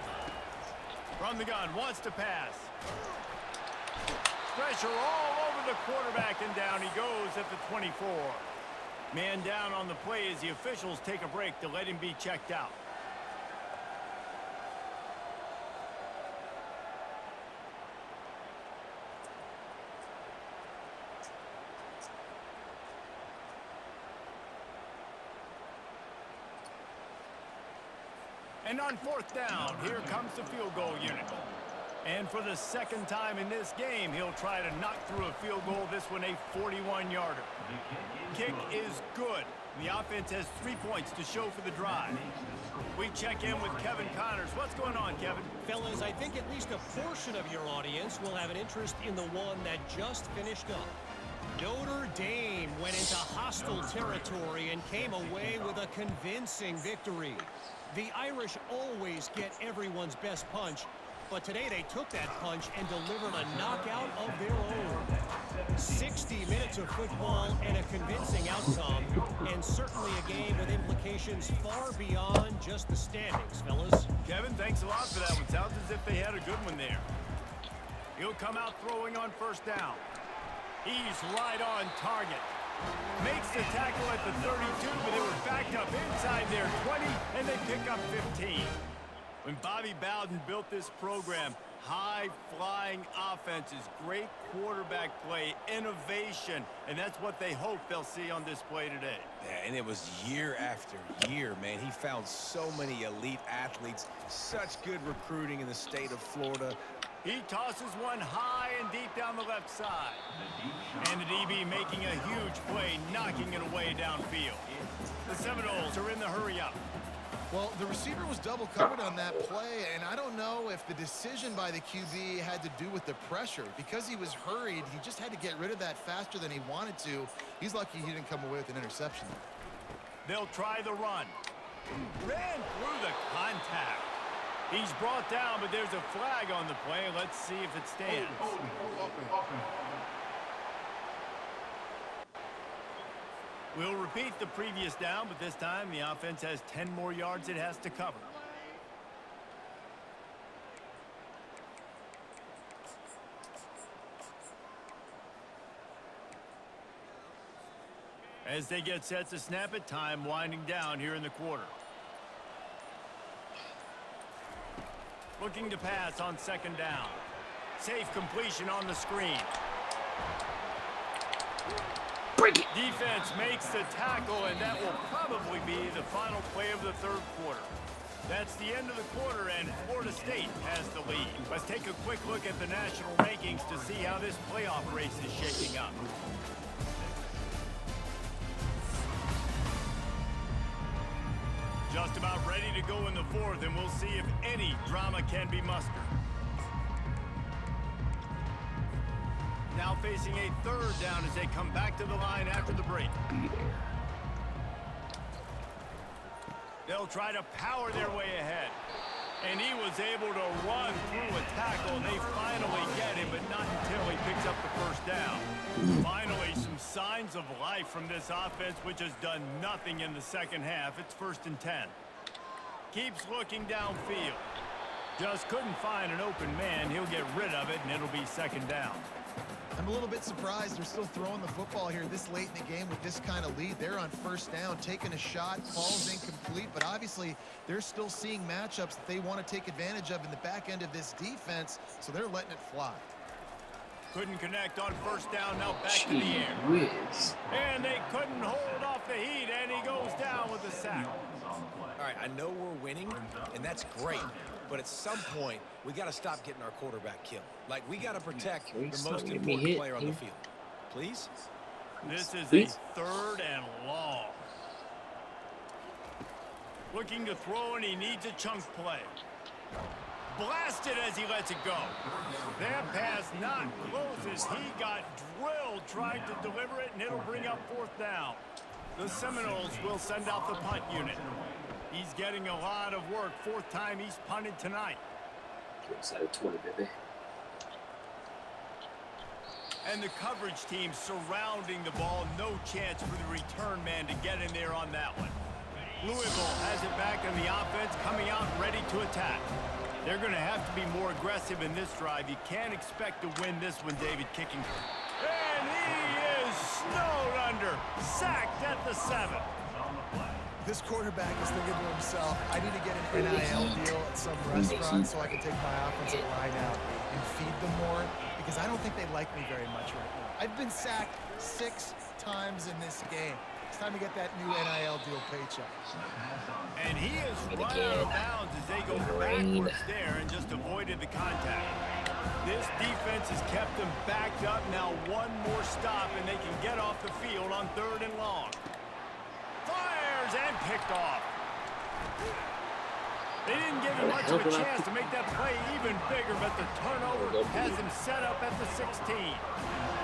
Speaker 2: From the gun, wants to pass. Pressure all over the quarterback, and down he goes at the 24. Man down on the play as the officials take a break to let him be checked out. And on fourth down, here comes the field goal unit. And for the second time in this game, he'll try to knock through a field goal, this one a 41-yarder. Kick is good. The offense has 3 points to show for the drive. We check in with Kevin Connors. What's going on, Kevin?
Speaker 6: Fellas, I think at least a portion of your audience will have an interest in the one that just finished up. Notre Dame went into hostile territory and came away with a convincing victory. The Irish always get everyone's best punch, but today they took that punch and delivered a knockout of their own. 60 minutes of football and a convincing outcome, and certainly a game with implications far beyond just the standings, fellas.
Speaker 2: Kevin, thanks a lot for that one. Sounds as if they had a good one there. He'll come out throwing on first down. He's right on target. Makes the tackle at the 32, but they were backed up inside their 20, and they pick up 15. When Bobby Bowden built this program, high-flying offenses, great quarterback play, innovation, and that's what they hope they'll see on display today.
Speaker 4: Yeah, and it was year after year, man. He found so many elite athletes, such good recruiting in the state of Florida.
Speaker 2: He tosses one high and deep down the left side. And the DB making a huge play, knocking it away downfield. The Seminoles are in the hurry-up.
Speaker 3: Well, the receiver was double covered on that play, and I don't know if the decision by the QB had to do with the pressure. Because he was hurried, he just had to get rid of that faster than he wanted to. He's lucky he didn't come away with an interception.
Speaker 2: They'll try the run. Ran through the contact. He's brought down, but there's a flag on the play. Let's see if it stands. We'll repeat the previous down, but this time the offense has 10 more yards it has to cover. As they get set to snap it, time winding down here in the quarter. Looking to pass on second down. Safe completion on the screen. Defense makes the tackle, and that will probably be the final play of the third quarter. That's the end of the quarter, and Florida State has the lead. Let's take a quick look at the national rankings to see how this playoff race is shaping up. Just about ready to go in the fourth, and we'll see if any drama can be mustered. Now facing a third down as they come back to the line after the break. They'll try to power their way ahead. And he was able to run through a tackle. They finally get him, but not until he picks up the first down. Finally, some signs of life from this offense, which has done nothing in the second half. It's 1st and 10. Keeps looking downfield. Just couldn't find an open man. He'll get rid of it, and it'll be second down.
Speaker 3: I'm a little bit surprised they're still throwing the football here this late in the game with this kind of lead. They're on first down, taking a shot, falls incomplete, but obviously they're still seeing matchups that they want to take advantage of in the back end of this defense, so they're letting it fly.
Speaker 2: Couldn't connect on first down. Now back to the
Speaker 1: Gee
Speaker 2: air.
Speaker 1: whiz.
Speaker 2: And they couldn't hold off the heat, and he goes down with a sack.
Speaker 4: All right, I know we're winning, and that's great. But at some point, we got to stop getting our quarterback killed. Like, we got to protect
Speaker 1: Okay,
Speaker 4: the
Speaker 1: so
Speaker 4: most
Speaker 1: let me
Speaker 4: important
Speaker 1: hit
Speaker 4: player on the
Speaker 1: here.
Speaker 4: field. Please?
Speaker 2: This is
Speaker 1: Please.
Speaker 2: a 3rd and long. Looking to throw, and he needs a chunk play. Blasted as he lets it go. That pass not close as he got drilled trying to deliver it, and it'll bring up 4th down. The Seminoles will send out the punt unit. He's getting a lot of work. 4th time he's punted tonight.
Speaker 1: Inside of 20, baby.
Speaker 2: And the coverage team surrounding the ball. No chance for the return man to get in there on that one. Louisville has it back in the offense, coming out ready to attack. They're going to have to be more aggressive in this drive. You can't expect to win this one, David, kicking. And he is snowed under. Sacked at the 7.
Speaker 3: This quarterback is thinking to himself, I need to get an NIL deal at some restaurant so I can take my offensive line out and feed them more, because I don't think they like me very much right now. I've been sacked 6 times in this game. It's time to get that new NIL deal paycheck.
Speaker 2: And he is run out of bounds as they go backwards there and just avoided the contact. This defense has kept them backed up. Now one more stop and they can get off the field on 3rd and long. Fires and picked off. They didn't give him much of a chance to make that play even bigger, but the turnover has him set up at the 16.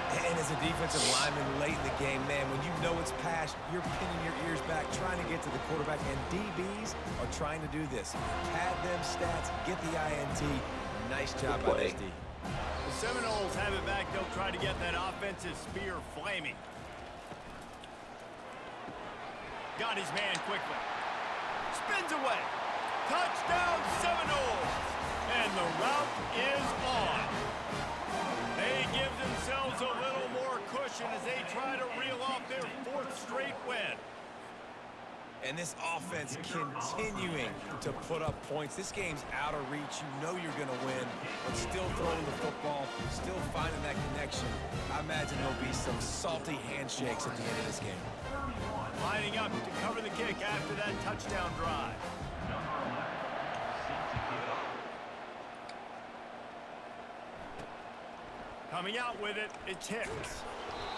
Speaker 4: And as a defensive lineman late in the game, man, when you know it's passed, you're pinning your ears back, trying to get to the quarterback, and DBs are trying to do this. Pad them stats, get the INT. Nice job by this D.
Speaker 2: The Seminoles have it back. They'll try to get that offensive spear flaming. Got his man quickly. Spins away. Touchdown Seminoles. And the route is on. They give themselves a little more cushion as they try to reel off their 4th straight win.
Speaker 4: And this offense continuing to put up points. This game's out of reach. You know you're going to win, but still throwing the football, still finding that connection. I imagine there'll be some salty handshakes at the end of this game.
Speaker 2: Lining up to cover the kick after that touchdown drive. Coming out with it, it's Hicks.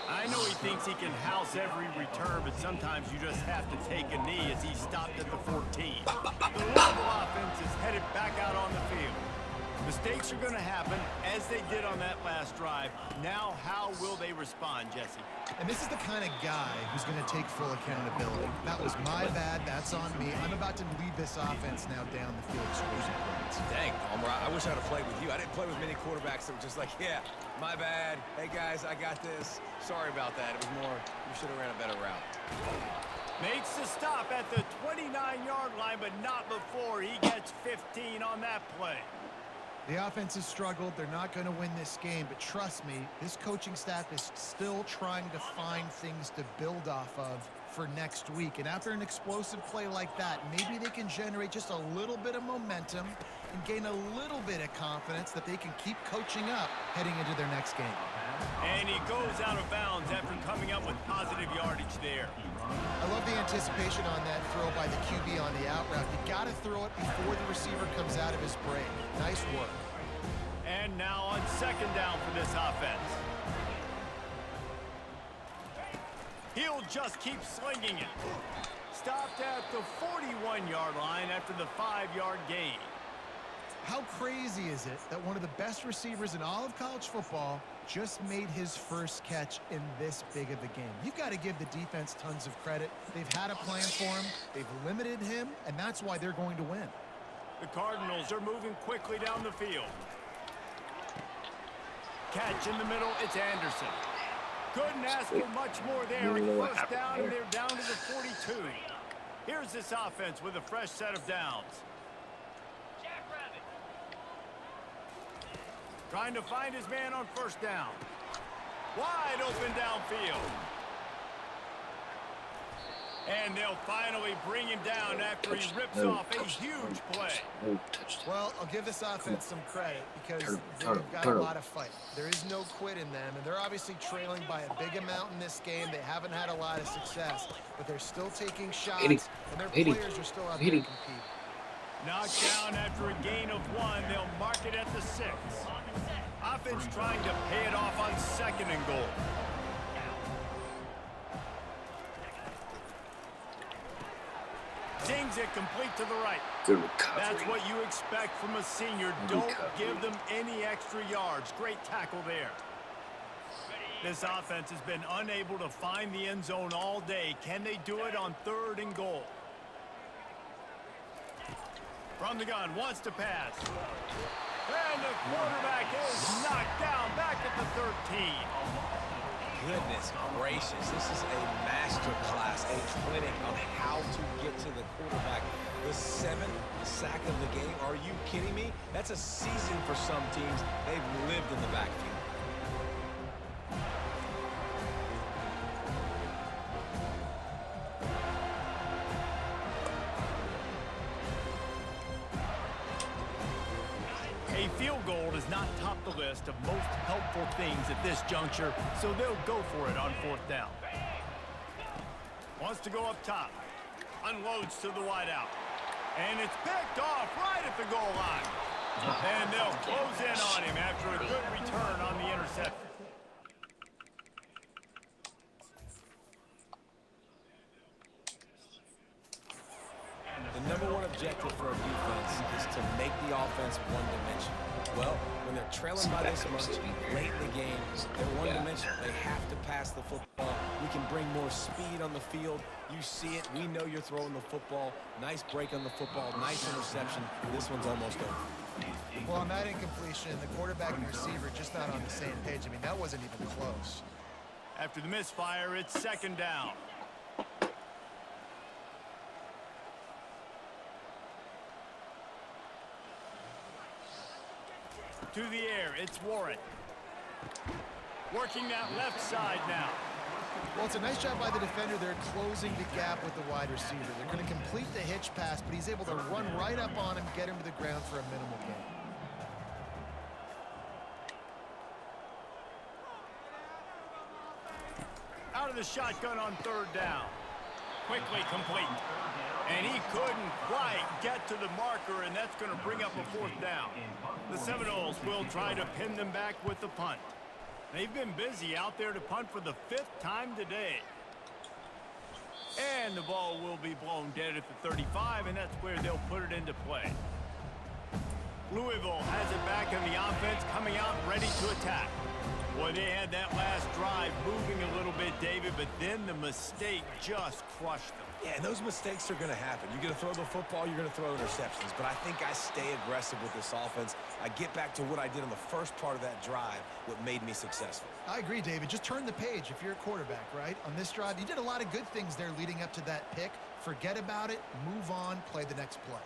Speaker 2: I know he thinks he can house every return, but sometimes you just have to take a knee as he stopped at the 14. The Louisville offense is headed back out on the field. Mistakes are going to happen, as they did on that last drive. Now, how will they respond, Jesse?
Speaker 3: And this is the kind of guy who's going to take full accountability. That was my bad. That's on me. I'm about to lead this offense now down the field scoring points.
Speaker 4: Dang, Palmer, I wish I'd have played with you. I didn't play with many quarterbacks that were just like, yeah, my bad. Hey, guys, I got this. Sorry about that. It was more, you should have ran a better route.
Speaker 2: Makes the stop at the 29-yard line, but not before he gets 15 on that play.
Speaker 3: The offense has struggled. They're not going to win this game, but trust me, this coaching staff is still trying to find things to build off of for next week. And after an explosive play like that, maybe they can generate just a little bit of momentum and gain a little bit of confidence that they can keep coaching up heading into their next game.
Speaker 2: And he goes out of bounds after coming up with positive yardage there.
Speaker 3: I love the anticipation on that throw by the QB on the out route. You got to throw it before the receiver comes out of his break. Nice work.
Speaker 2: And now on 2nd down for this offense. He'll just keep slinging it. Stopped at the 41-yard line after the 5-yard gain.
Speaker 3: How crazy is it that one of the best receivers in all of college football just made his first catch in this big of a game? You've got to give the defense tons of credit. They've had a plan for him. They've limited him, and that's why they're going to win.
Speaker 2: The Cardinals are moving quickly down the field. Catch in the middle, it's Anderson. Couldn't ask for much more there. First down, and they're down to the 42. Here's this offense with a fresh set of downs. Trying to find his man on 1st down. Wide open downfield. And they'll finally bring him down after he rips
Speaker 1: No,
Speaker 2: off a huge play.
Speaker 1: No touchdown.
Speaker 3: Well, I'll give this offense some credit because
Speaker 1: Turn
Speaker 3: they've
Speaker 1: him,
Speaker 3: got
Speaker 1: turn
Speaker 3: a
Speaker 1: him.
Speaker 3: lot of fight. There is no quit in them, and they're obviously trailing by a big amount in this game. They haven't had a lot of success, but they're still taking shots,
Speaker 1: Hit him.
Speaker 3: and their
Speaker 1: Hit him.
Speaker 3: players are still out
Speaker 1: Hit
Speaker 3: there
Speaker 1: him.
Speaker 3: competing.
Speaker 2: Knocked down after a gain of 1. They'll mark it at the 6. Offense trying to pay it off on 2nd and goal. Zings it complete to the right.
Speaker 1: Good recovery.
Speaker 2: That's what you expect from a senior.
Speaker 1: Good
Speaker 2: Don't
Speaker 1: recovery.
Speaker 2: give them any extra yards. Great tackle there. This offense has been unable to find the end zone all day. Can they do it on 3rd and goal? From the gun, wants to pass. And the quarterback is knocked down back at the 13.
Speaker 4: Goodness gracious, this is a master class, a clinic on how to get to the quarterback. The 7th sack of the game, are you kidding me? That's a season for some teams. They've lived in the backfield.
Speaker 2: A field goal does not top the list of most helpful things at this juncture, so they'll go for it on 4th down. Wants to go up top. Unloads to the wideout. And it's picked off right at the goal line. And they'll close in on him after a good return on the interception.
Speaker 4: The #1 objective for a defense is to make the offense one-dimensional. Well, when they're trailing by this much late in the game, they're one-dimensional. They have to pass the football. We can bring more speed on the field. You see it. We know you're throwing the football. Nice break on the football. Nice interception. This one's almost over.
Speaker 3: Well, on that incompletion, the quarterback and receiver just not on the same page. I mean, that wasn't even close.
Speaker 2: After the misfire, it's 2nd down. To the air, it's Warren. Working that left side now.
Speaker 3: Well, it's a nice job by the defender. They're closing the gap with the wide receiver. They're going to complete the hitch pass, but he's able to run right up on him, get him to the ground for a minimal gain.
Speaker 2: Out of the shotgun on 3rd down. Quickly complete. And he couldn't quite get to the marker, and that's going to bring up a 4th down. The Seminoles will try to pin them back with the punt. They've been busy out there to punt for the 5th time today. And the ball will be blown dead at the 35, and that's where they'll put it into play. Louisville has it back in the offense, coming out ready to attack. Boy, they had that last drive moving a little bit, David, but then the mistake just crushed them.
Speaker 4: Yeah, and those mistakes are going to happen. You're going to throw the football, you're going to throw interceptions. But I think I stay aggressive with this offense. I get back to what I did on the first part of that drive, what made me successful.
Speaker 3: I agree, David. Just turn the page if you're a quarterback, right? On this drive, you did a lot of good things there leading up to that pick. Forget about it, move on, play the next play.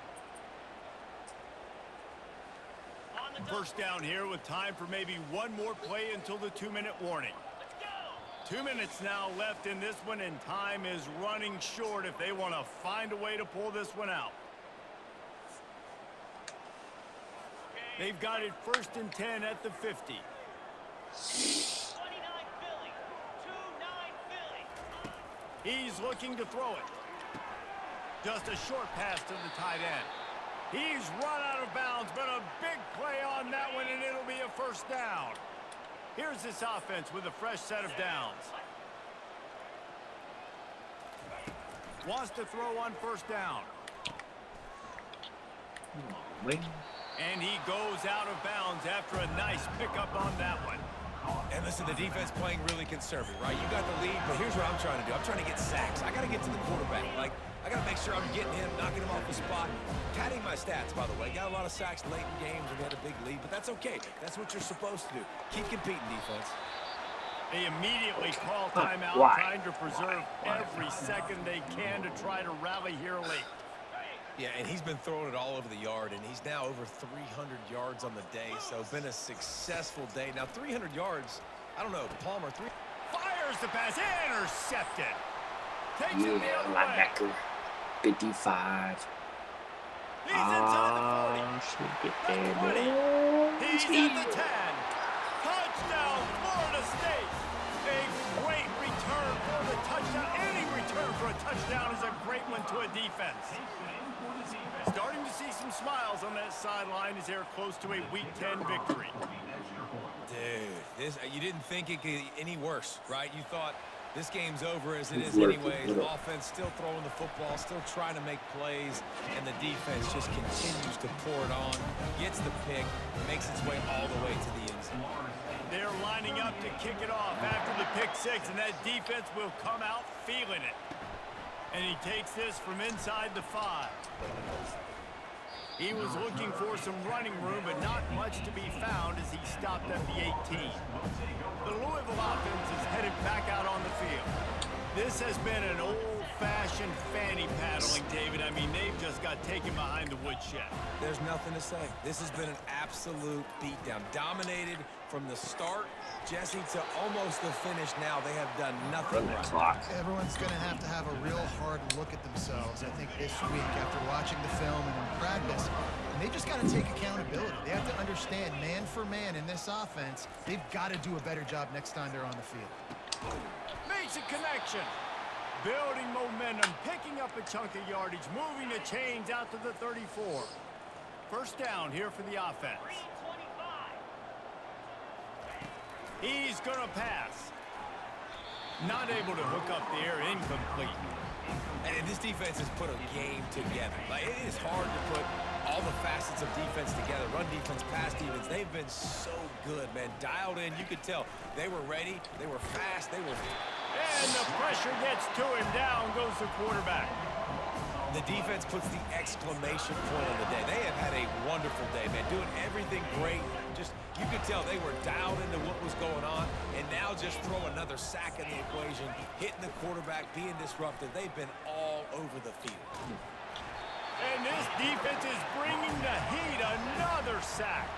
Speaker 2: First down here with time for maybe one more play until the 2-minute warning. 2 minutes now left in this one, and time is running short if they want to find a way to pull this one out. They've got it 1st and 10 at the 50. He's looking to throw it. Just a short pass to the tight end. He's run out of bounds, but a big play on that one, and it'll be a 1st down. Here's this offense with a fresh set of downs. Wants to throw on 1st down. And he goes out of bounds after a nice pickup on that one.
Speaker 4: And listen, the defense playing really conservative, right? You got the lead, but here's what I'm trying to do. I'm trying to get sacks. I got to get to the quarterback. Like, I got to make sure I'm getting him, knocking him off the spot. Padding my stats, by the way. Got a lot of sacks late in games when we had a big lead, but that's okay. That's what you're supposed to do. Keep competing, defense.
Speaker 2: They immediately call timeout, trying to preserve every second they can to try to rally here late.
Speaker 4: Yeah, and he's been throwing it all over the yard, and he's now over 300 yards on the day, so been a successful day. Now, 300 yards, I don't know, Palmer, fires
Speaker 2: the pass, intercepted. Takes it the
Speaker 1: Yeah,
Speaker 2: other way.
Speaker 1: linebacker. 55.
Speaker 2: He's inside the 40.
Speaker 1: Should get
Speaker 2: The
Speaker 1: there.
Speaker 2: 20.
Speaker 1: No.
Speaker 2: He's at the 10. Touchdown, Florida State. A great return for the touchdown. Any return for a touchdown is a great one to a defense. Starting to see some smiles on that sideline as they're close to a Week 10 victory.
Speaker 4: Dude, you didn't think it could get any worse, right? You thought this game's over as it is anyways. Offense still throwing the football, still trying to make plays, and the defense just continues to pour it on, gets the pick, makes its way all the way to the end zone.
Speaker 2: They're lining up to kick it off after the pick six, and that defense will come out feeling it. And he takes this from inside the 5. He was looking for some running room, but not much to be found as he stopped at the 18. The Louisville offense is headed back out on the field. This has been an old-fashioned fanny paddling, David. I mean, they've just got taken behind the woodshed.
Speaker 4: There's nothing to say. This has been an absolute beatdown. Dominated from the start, Jesse, to almost the finish now. They have done nothing right.
Speaker 1: Clock.
Speaker 3: Everyone's going to have a real hard look at themselves, I think, this week after watching the film and in practice. And they just got to take accountability. They have to understand, man for man in this offense, they've got to do a better job next time they're on the field.
Speaker 2: Makes a connection. Building momentum, picking up a chunk of yardage, moving the chains out to the 34. First down here for the offense. He's going to pass. Not able to hook up the air, incomplete.
Speaker 4: And this defense has put a game together. Like, it is hard to put all the facets of defense together. Run defense, pass defense. They've been so good, man. Dialed in. You could tell they were ready. They were fast. They were...
Speaker 2: And the pressure gets to him. Down goes the quarterback.
Speaker 4: The defense puts the exclamation point on the day. They have had a wonderful day, man. Doing everything great. Just, you could tell they were dialed into what was going on. And now just throw another sack in the equation. Hitting the quarterback, being disruptive. They've been all over the field.
Speaker 2: And this defense is bringing the heat. Another sack.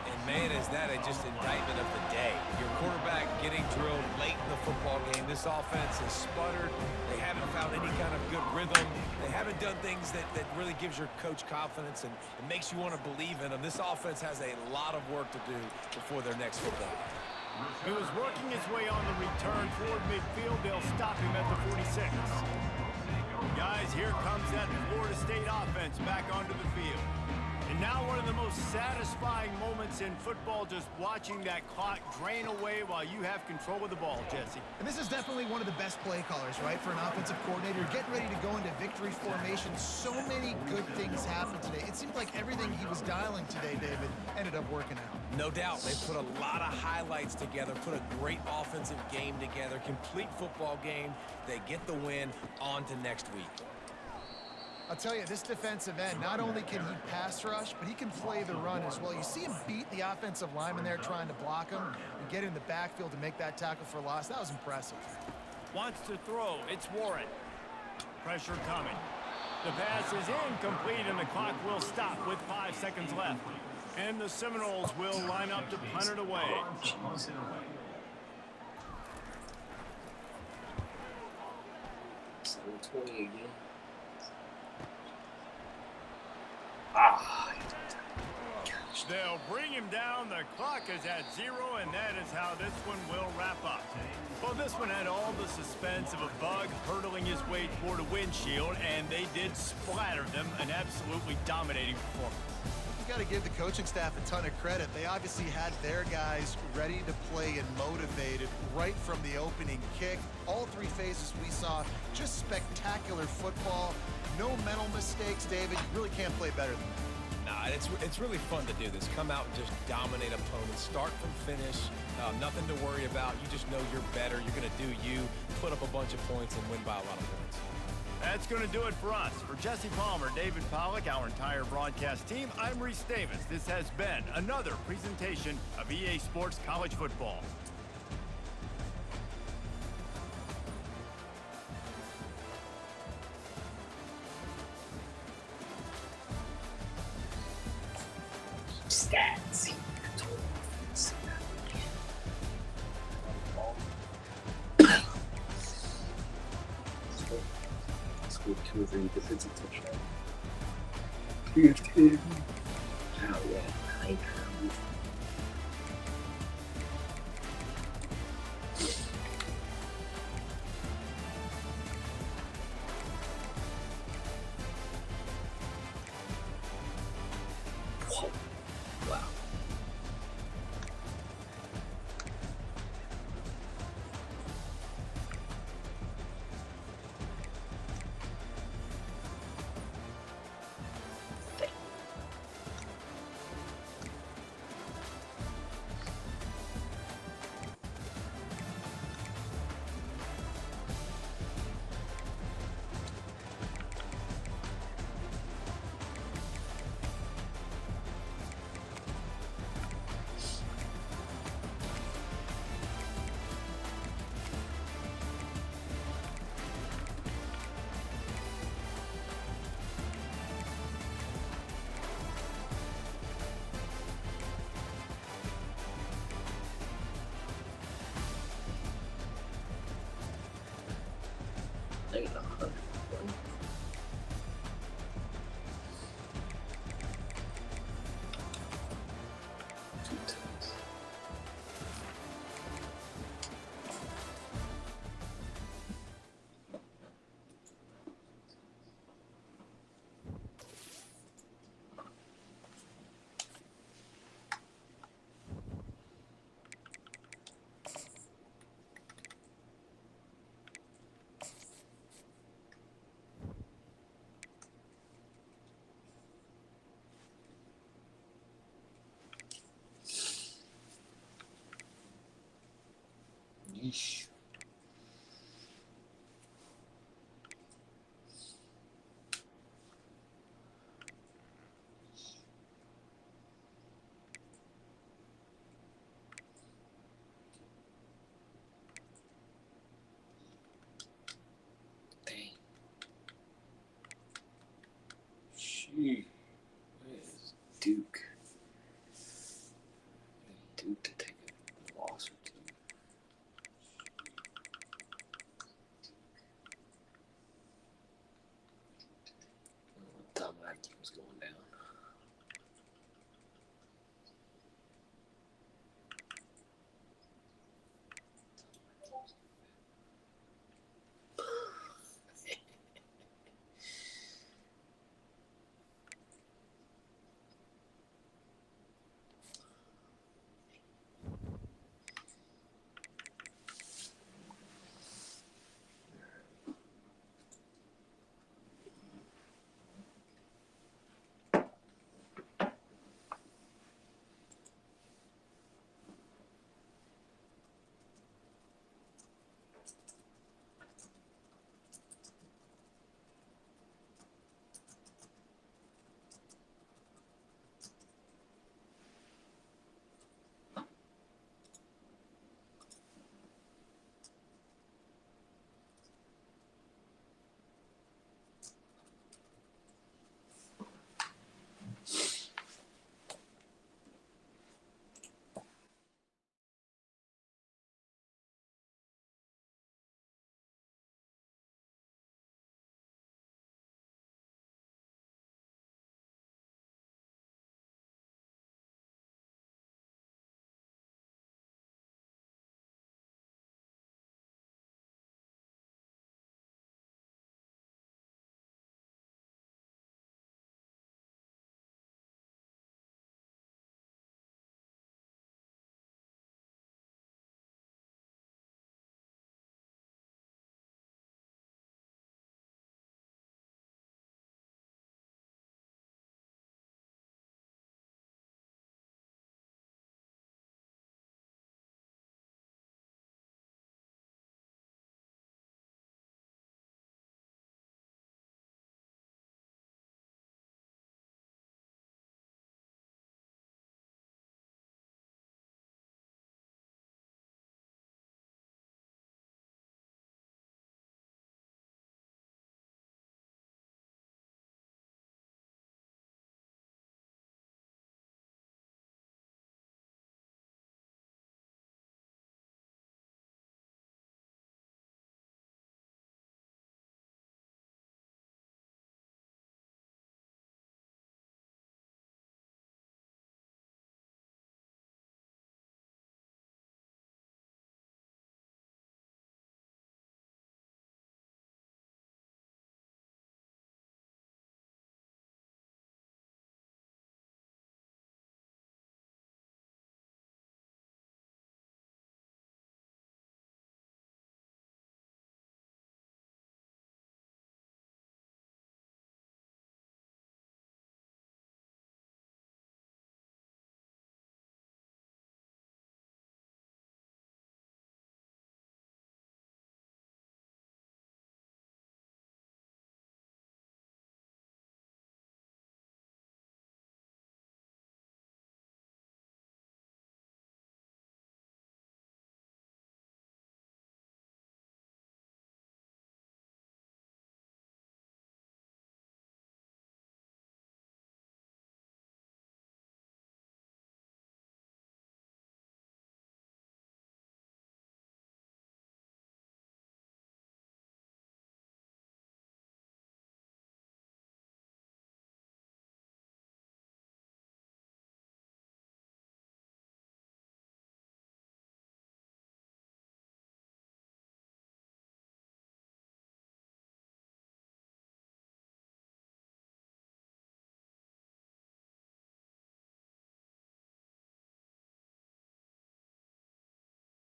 Speaker 4: And, man, is that just indictment of the day. Your quarterback getting drilled late in the football game. This offense has sputtered. They haven't found any kind of good rhythm. They haven't done things that really gives your coach confidence and makes you want to believe in them. This offense has a lot of work to do before their next football game.
Speaker 2: He was working his way on the return toward midfield. They'll stop him at the 46. Guys, here comes that Florida State offense back onto the field. And now one of the most satisfying moments in football, just watching that clock drain away while you have control of the ball, Jesse.
Speaker 3: And this is definitely one of the best play callers, right, for an offensive coordinator. Getting ready to go into victory formation. So many good things happened today. It seemed like everything he was dialing today, David, ended up working out.
Speaker 4: No doubt. They put a lot of highlights together, put a great offensive game together, complete football game. They get the win. On to next week.
Speaker 3: I'll tell you, this defensive end, not only can he pass rush, but he can play the run as well. You see him beat the offensive lineman there trying to block him and get in the backfield to make that tackle for loss. That was impressive.
Speaker 2: Wants to throw. It's Warren. Pressure coming. The pass is incomplete, and the clock will stop with 5 seconds left. And the Seminoles will line up to punt it away.
Speaker 1: 7:20 again.
Speaker 2: They'll bring him down. The clock is at 0, and that is how this one will wrap up. Well, this one had all the suspense of a bug hurtling his way toward a windshield, and they did splatter them. An absolutely dominating performance.
Speaker 3: You got to give the coaching staff a ton of credit. They obviously had their guys ready to play and motivated right from the opening kick. All 3 phases we saw, just spectacular football. No mental mistakes, David. You really can't play better than that.
Speaker 4: Nah, it's really fun to do this. Come out and just dominate opponents. Start from finish. Nothing to worry about. You just know you're better. You're going to do you, put up a bunch of points, and win by a lot of points.
Speaker 2: That's going to do it for us. For Jesse Palmer, David Pollack, our entire broadcast team, I'm Reese Davis. This has been another presentation of EA Sports College Football.
Speaker 1: Stats. with a defensive touchdown. 3 of 10. Oh, yeah. 9 pounds. Wow. Dang, 100. Two times. Yeesh. Dang. Shee. What is Duke?